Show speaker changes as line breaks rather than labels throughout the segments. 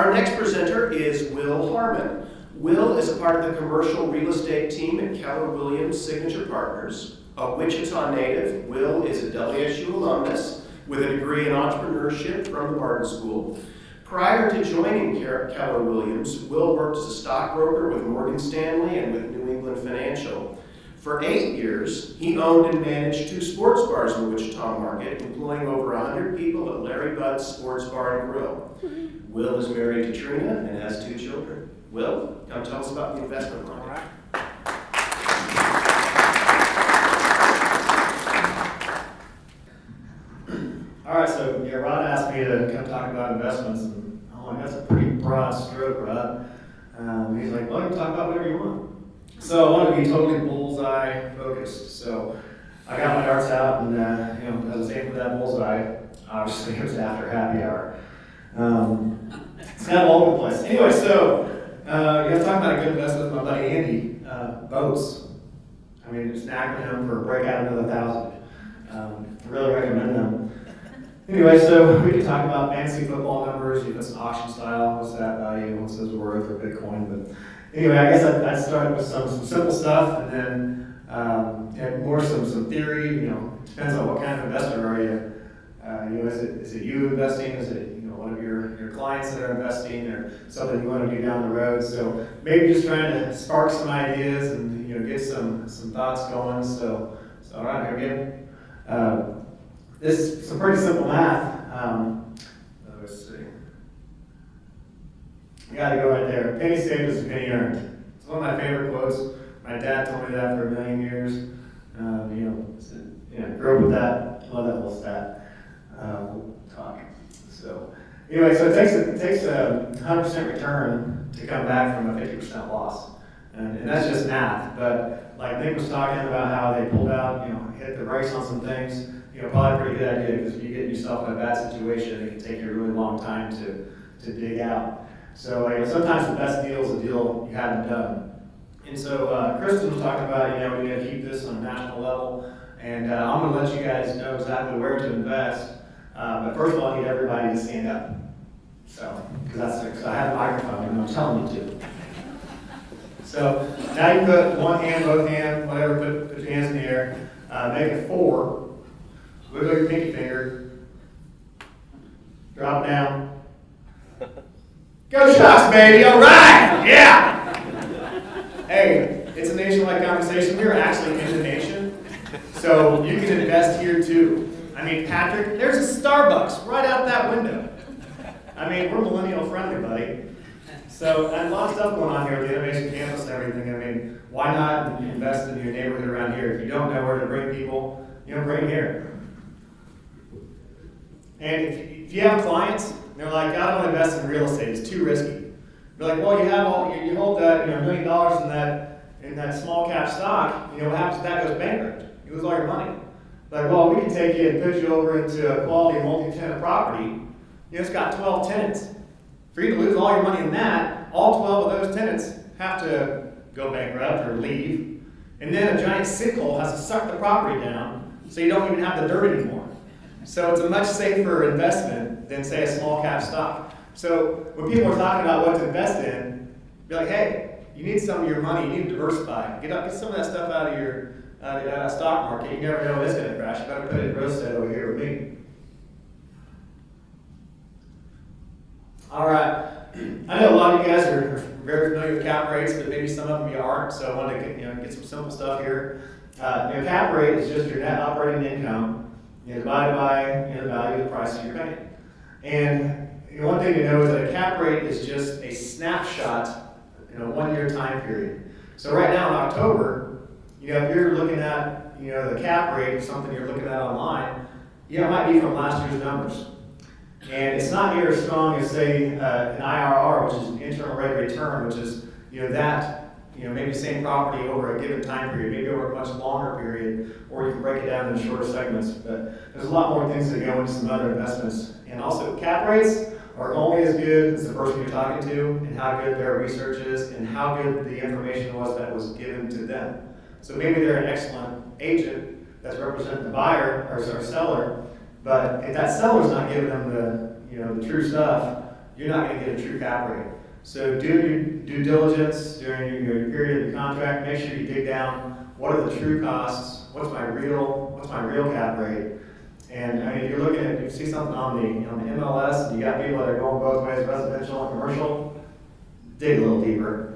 Our next presenter is Will Harmon. Will is a part of the commercial real estate team at Keller Williams Signature Partners. A Wichita native, Will is a WSU alumnus with a degree in entrepreneurship from the Barton School. Prior to joining Keller Williams, Will worked as a stockbroker with Morgan Stanley and with New England Financial. For 8 years, he owned and managed 2 sports bars in the Wichita market, employing over 100 people at Larry Bud's Sports Bar and Grill. Will is married to Trina and has 2 children. Will, come tell us about the investment market.
All right. All right, so yeah, Rod asked me to come talk about investments, and I'm like, that's a pretty broad stroke, Rod. He's like, well, you can talk about whatever you want. So I want to be totally bullseye focused. So I got my darts out, and as I was aiming for that bullseye, obviously it was after happy hour. It's kind of all over the place. Anyway, so you guys talking about a good investment with my buddy Andy. Boats. I mean, it's an acronym for break out another 1,000. I really recommend them. Anyway, so we can talk about fantasy football numbers, if it's an auction style, what's that value, what's his worth, or Bitcoin. But anyway, I guess I'd start with some simple stuff, and then and more some theory. Depends on what kind of investor are you. Is it you investing? Is it one of your clients that are investing, or something you want to do down the road? So maybe just trying to spark some ideas and get some thoughts going. So all right, here we go. This is some pretty simple math. Let's see. You got to go right there. Penny saved is a penny earned. It's one of my favorite quotes. My dad told me that for a million years. Grew up with that. Love that little stat. We'll talk. So anyway, so it takes a 100% return to come back from a 50% loss, and that's just math. But like Nick was talking about how they pulled out, hit the brakes on some things. Probably a pretty good idea, because if you get yourself in a bad situation, it can take you a really long time to dig out. So sometimes the best deal is a deal you haven't done. And so Kristen was talking about, we got to keep this on a national level, and I'm going to let you guys know exactly where to invest. But first of all, I need everybody to stand up. So, because I have a microphone and I'm telling you to. So now you put one hand, both hands, whatever, put your hands in the air. Make it 4. Wiggle your pinky finger. Drop down. Go Sharks, baby! All right! Yeah! Hey, it's a nationwide conversation. We're actually in the nation, so you can invest here too. I mean, Patrick, there's a Starbucks right out that window. I mean, we're millennial friendly, buddy. So, and a lot of stuff going on here with the innovation campus and everything. I mean, why not invest in your neighborhood around here? If you don't know where to bring people, bring them here. And if you have clients, they're like, I don't invest in real estate, it's too risky. You're like, well, you hold that $1 million in that small cap stock, what happens if that goes bankrupt? You lose all your money. Like, well, we can take you and put you over into a quality multi-tenant property. It's got 12 tenants. For you to lose all your money in that, all 12 of those tenants have to go bankrupt or leave. And then a giant sinkhole has to suck the property down, so you don't even have the dirt anymore. So it's a much safer investment than, say, a small cap stock. So when people are talking about what to invest in, be like, hey, you need some of your money, you need to diversify. Get some of that stuff out of your stock market. You never know when it's going to crash. You better put it in real estate over here with me. All right. I know a lot of you guys are very familiar with cap rates, but maybe some of them you aren't. So I wanted to get some simple stuff here. Cap rate is just your net operating income divided by the value of the price that you're paying. And one thing to know is that a cap rate is just a snapshot in a 1-year time period. So right now in October, if you're looking at the cap rate of something you're looking at online, it might be from last year's numbers. And it's not near as strong as, say, an IRR, which is an internal rate of return, which is maybe the same property over a given time period, maybe over a much longer period, or you can break it down into shorter segments. But there's a lot more things that go into some other investments. And also, cap rates are only as good as the person you're talking to, and how good their research is, and how good the information was that was given to them. So maybe they're an excellent agent that's representing the buyer or seller, but if that seller's not giving them the true stuff, you're not going to get a true cap rate. So do your due diligence during your period of your contract. Make sure you dig down. What are the true costs? What's my real cap rate? And I mean, if you're looking at, if you see something on the MLS, and you got people that are going both ways, residential and commercial, dig a little deeper.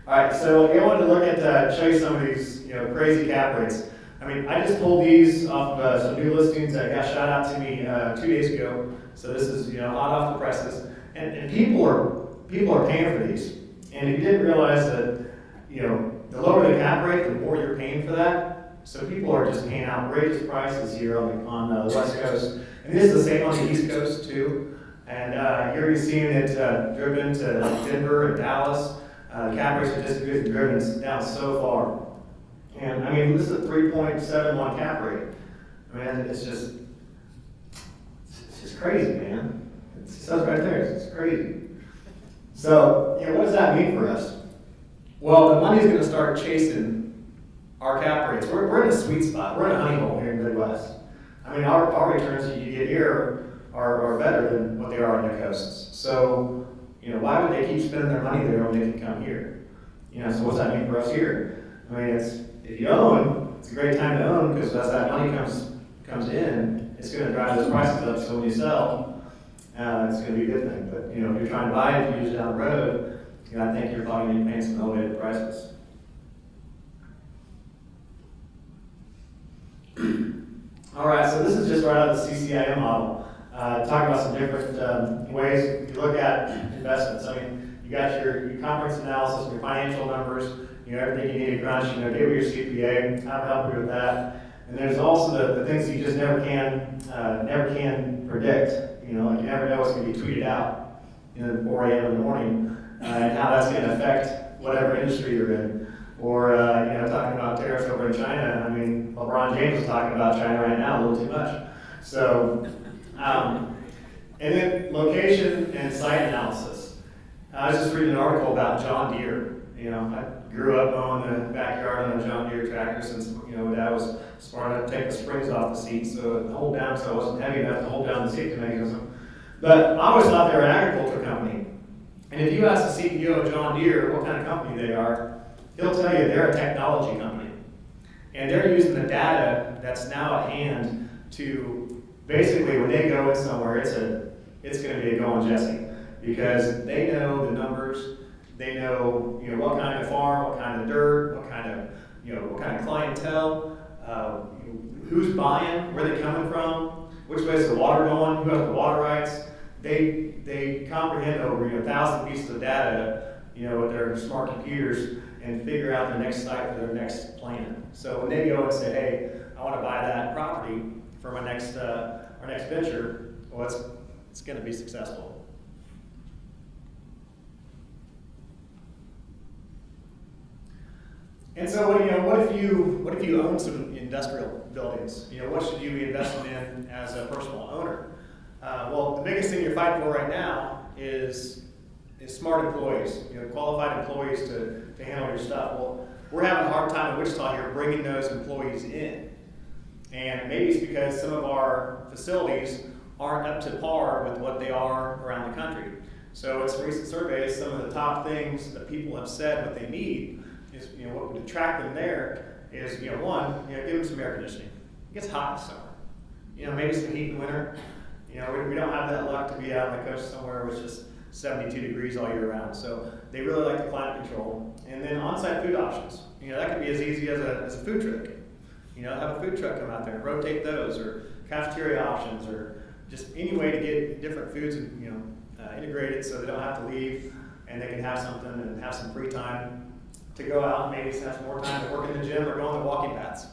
All right, so I wanted to look at, show you some of these, crazy cap rates. I mean, I just pulled these off of some new listings that got shot out to me 2 days ago. So this is, hot off the presses, and people are paying for these. And if you didn't realize that, the lower the cap rate, the more you're paying for that. So people are just paying outrageous prices here on the West Coast. And this is the same on the East Coast too. And you're already seeing it driven to Denver and Dallas. Cap rates are just driven down so far. And I mean, this is a 3.71 cap rate. I mean, it's just crazy, man. It says right there, it's crazy. So, what does that mean for us? Well, the money's going to start chasing our cap rates. We're in a sweet spot. We're in a honey hole here in the Midwest. I mean, our returns that you get here are better than what they are on the coasts. So, why would they keep spending their money there when they can come here? So what's that mean for us here? I mean, if you own, it's a great time to own, because as that money comes in, it's going to drive those prices up. So when you sell, it's going to be a good thing. But if you're trying to buy it, if you use it down the road, I think you're probably going to be paying some elevated prices. All right, so this is just right out of the CCIM model. Talking about some different ways if you look at investments. I mean, you got your comprehensive analysis, your financial numbers, everything you need to crunch. Get with your CPA. I'll help you with that. And there's also the things that you just never can predict. You never know what's going to be tweeted out, at 4 a.m. in the morning, and how that's going to affect whatever industry you're in. Or talking about tariffs over in China. I mean, LeBron James is talking about China right now a little too much. So, and then location and site analysis. I was just reading an article about John Deere. I grew up mowing the backyard on a John Deere tractor since, Dad was smart enough to take the springs off the seat so it hold down, so it wasn't heavy enough to hold down the seat mechanism. But I always thought they were an agriculture company. And if you ask the CEO of John Deere what kind of company they are, he'll tell you they're a technology company. And they're using the data that's now at hand to basically, when they go in somewhere, it's going to be a going Jesse, because they know the numbers. They know, what kind of farm, what kind of dirt, what kind of clientele, who's buying, where they're coming from, which way is the water going, who has the water rights. They comprehend over 1,000 pieces of data, with their smart computers, and figure out their next site for their next plan. So when they go and say, hey, I want to buy that property for my next our next venture, well, it's going to be successful. And so, what if you own some industrial buildings? What should you be investing in as a personal owner? Well, the biggest thing you're fighting for right now is smart employees, qualified employees to handle your stuff. Well, we're having a hard time in Wichita here bringing those employees in. And maybe it's because some of our facilities aren't up to par with what they are around the country. So in some recent surveys, some of the top things that people have said what they need is, what would attract them there is, one, give them some air conditioning. It gets hot in the summer. Maybe some heat in the winter. We don't have that luck to be out on the coast somewhere where it's just 72 degrees all year round. So they really like the climate control. And then on-site food options. That could be as easy as a food truck. Have a food truck come out there and rotate those, or cafeteria options, or just any way to get different foods integrated so they don't have to leave and they can have something and have some free time to go out and maybe have some more time to work in the gym or go on the walking paths.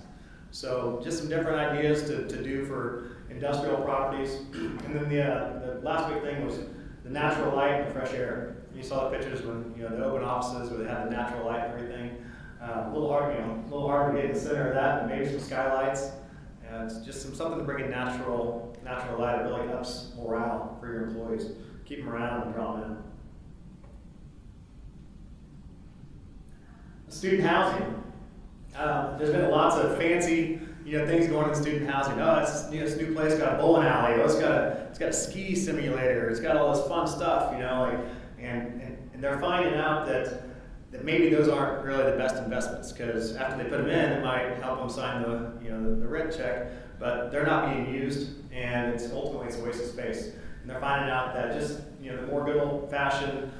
So just some different ideas to do for industrial properties. And then the last big thing was the natural light and the fresh air. You saw the pictures when the open offices where they have the natural light and everything. A little hard to get in the center of that, but maybe some skylights. It's just something to bring in natural light. It really ups morale for your employees. Keep them around and draw them in. Student housing. There's been lots of fancy things going in student housing. Oh, this new place got a bowling alley. Oh, it's got a ski simulator. It's got all this fun stuff, and they're finding out that maybe those aren't really the best investments, because after they put them in, it might help them sign the rent check, but they're not being used, and ultimately it's a waste of space. And they're finding out that just the more good old fashioned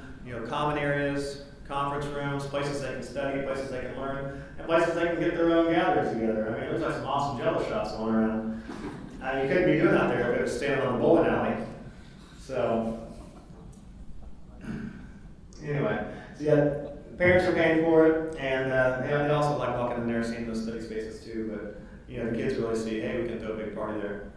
common areas, conference rooms, places they can study, places they can learn, and places they can get their own gatherings together. I mean, there's like some awesome jello shots going around. You couldn't be doing that there if it was standing on the bowling alley. So anyway, so yeah, parents are paying for it, and they also like walking in there and seeing those study spaces too. But the kids really see, hey, we can throw a big party there.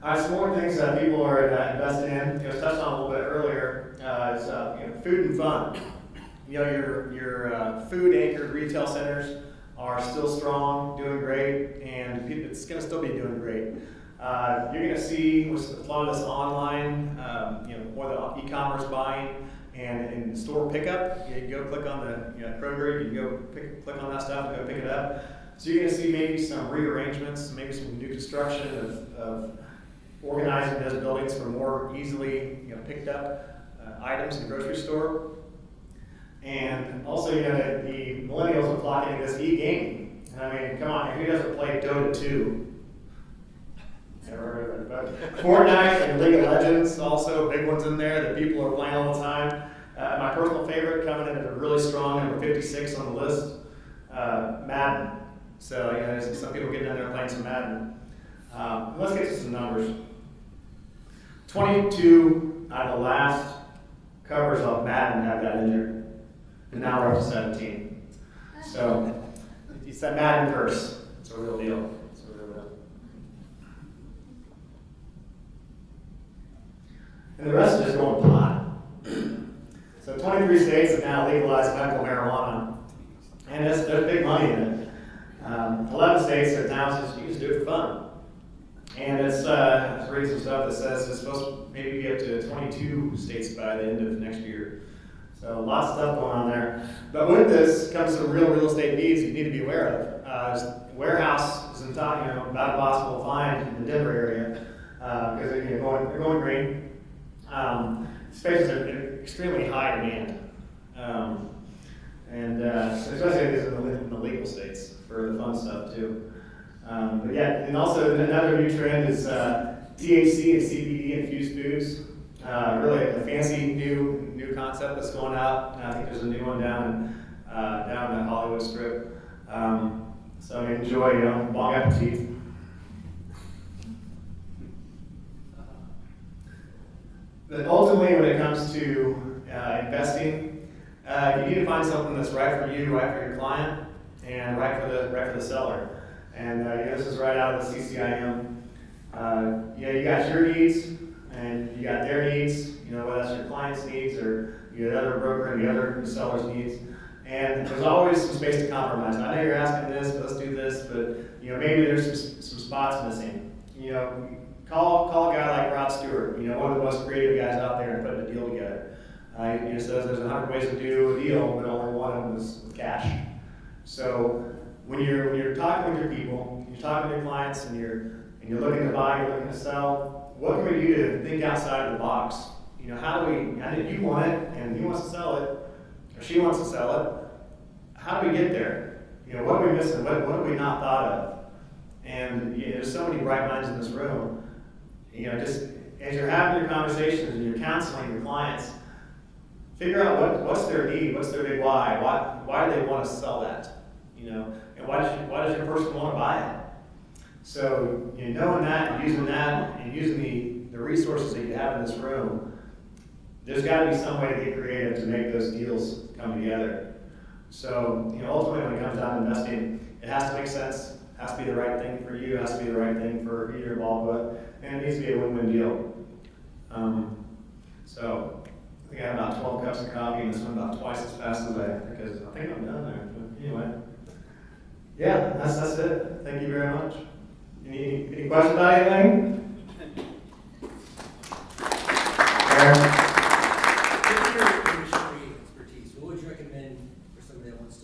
All right, some more things that people are investing in. It was touched on a little bit earlier. Is food and fun. Your food anchored retail centers are still strong, doing great, and it's going to still be doing great. You're going to see with a lot of this online, more the e-commerce buying and store pickup. You can go click on the Kroger, you can go click on that stuff and go pick it up. So you're going to see maybe some rearrangements, maybe some new construction of organizing those buildings for more easily picked up items in the grocery store. And also, the millennials are flocking into this e-gaming. I mean, come on, who doesn't play Dota 2? Never heard of it, but Fortnite and League of Legends, also big ones in there that people are playing all the time. My personal favorite, coming in at a really strong number 56 on the list, Madden. So there's some people getting in there playing some Madden. Let's get to some numbers. 22 out of the last covers of Madden have got injured, and now we're up to 17. So it's that Madden curse. It's a real deal. And the rest is just going pot. So 23 states have now legalized medical marijuana, and there's big money in it. 11 states are now just you just do it for fun. And I was reading some stuff that says it's supposed to maybe be up to 22 states by the end of next year. So lots of stuff going on there. But with this comes some real estate needs you need to be aware of. Warehouse is about impossible to find in the Denver area because they're going green. Spaces are extremely high demand, especially in the legal states for the fun stuff too. But yeah, and also another new trend is THC and CBD infused foods. Really a fancy new concept that's going out. I think there's a new one down in the Hollywood Strip. So enjoy, bon appetit. But ultimately, when it comes to investing, you need to find something that's right for you, right for your client, and right for the seller. And this is right out of the CCIM. You got your needs, and you got their needs. Whether that's your client's needs or the other broker and the other seller's needs. And there's always some space to compromise. I know you're asking this, but let's do this. But maybe there's some spots missing. Call a guy like Rod Stewart, one of the most creative guys out there in putting a deal together. He says there's 100 ways to do a deal, but only one of them is with cash. So when you're talking with your people, you're talking to your clients, and you're looking to buy, you're looking to sell, what can we do to think outside of the box? How do you want it, and he wants to sell it, or she wants to sell it. How do we get there? What are we missing? What have we not thought of? And there's so many bright minds in this room. Just as you're having your conversations and you're counseling your clients, figure out what's their need, what's their big why. Why do they want to sell that? And why does your person want to buy it? So knowing that and using the resources that you have in this room, there's got to be some way to get creative to make those deals come together. So ultimately, when it comes down to investing, it has to make sense. It has to be the right thing for you. It has to be the right thing for who you're involved with, and it needs to be a win-win deal. So I think I have about 12 cups of coffee, and this one about twice as fast as because I think I'm done there. But anyway, yeah, that's it. Thank you very much. Any questions about anything?
Given your industry expertise, what would you recommend for somebody that wants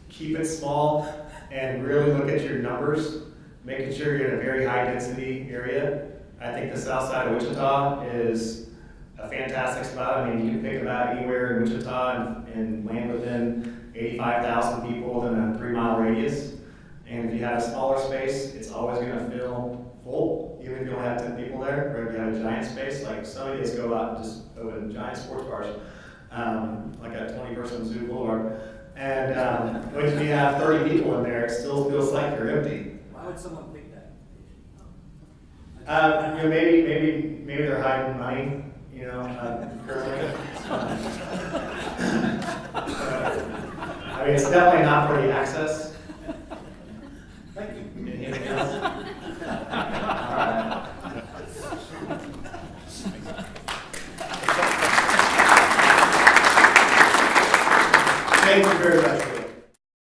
keep it small and really look at your numbers, making sure you're in a very high density area. I think the south side of Wichita is a fantastic spot. I mean, you can pick about anywhere in Wichita and land within 85,000 people within a 3-mile radius. And if you have a smaller space, it's always going to feel full, even if you only have 10 people there. Or if you have a giant space, like some of these go out and just open giant sports bars, like a 20-person Zoo Boulevard. And if you have 30 people in there, it still feels like you're empty.
Why would someone pick that?
You know, maybe they're hiding money. You know, currently. I mean, it's definitely not for the access.
Thank you.
Anything else? All right. Thank you very much.